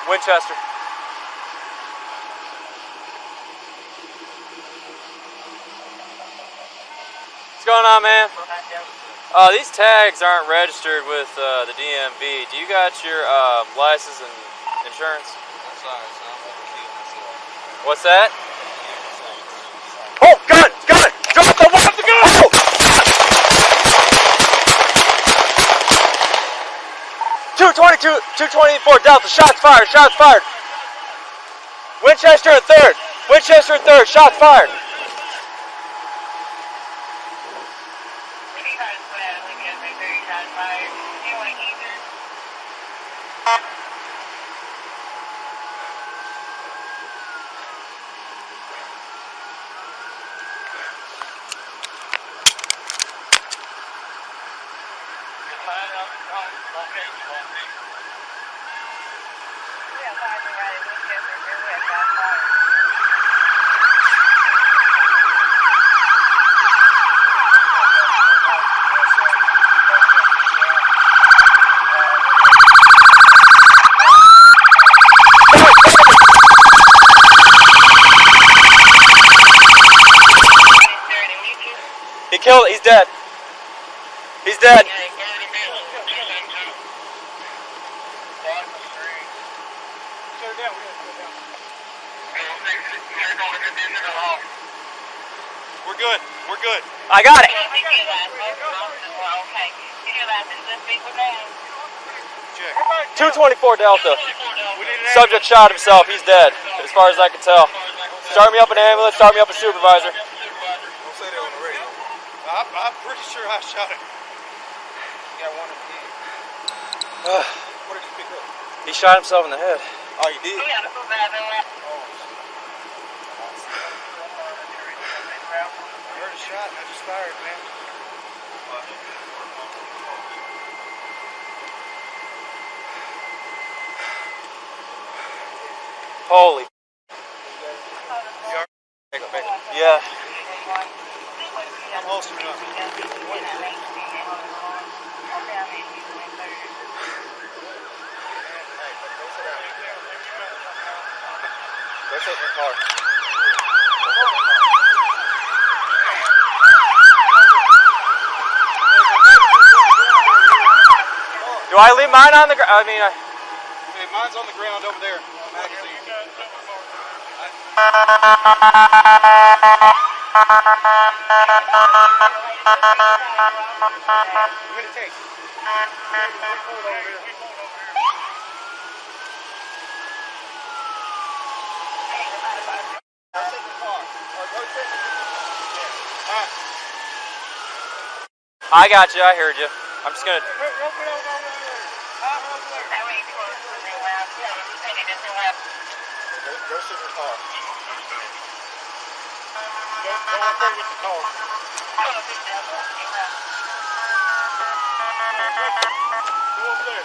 Winchester. What's going on, man? These tags aren't registered with the DMV. Do you got your license and insurance? I'm sorry, so I'm going to kill myself. What's that? Oh, gun! Gun! Drop the one! The gun! Oh! 224 Delta, shots fired, shots fired. Winchester at 3rd. Winchester at 3rd, shots fired. He killed it. He's dead. He's dead. We're good. We're good. I got it. 224 Delta. Subject shot himself. He's dead, as far as I can tell. Start me up an ambulance. Start me up a supervisor. Don't say that on the radio. I'm pretty sure I shot him. You got one in the head. What did you pick up? He shot himself in the head. Oh, you did? I heard a shot and I just fired, man. Holy. Yeah. I'm holstering up. Go sit in the car. Do I leave mine on the ground? I mean, Hey, mine's on the ground over there. Magazine. Meditate. I got you. I heard you. I'm just gonna. Go sit in the car. Go up there with the car. Go up there.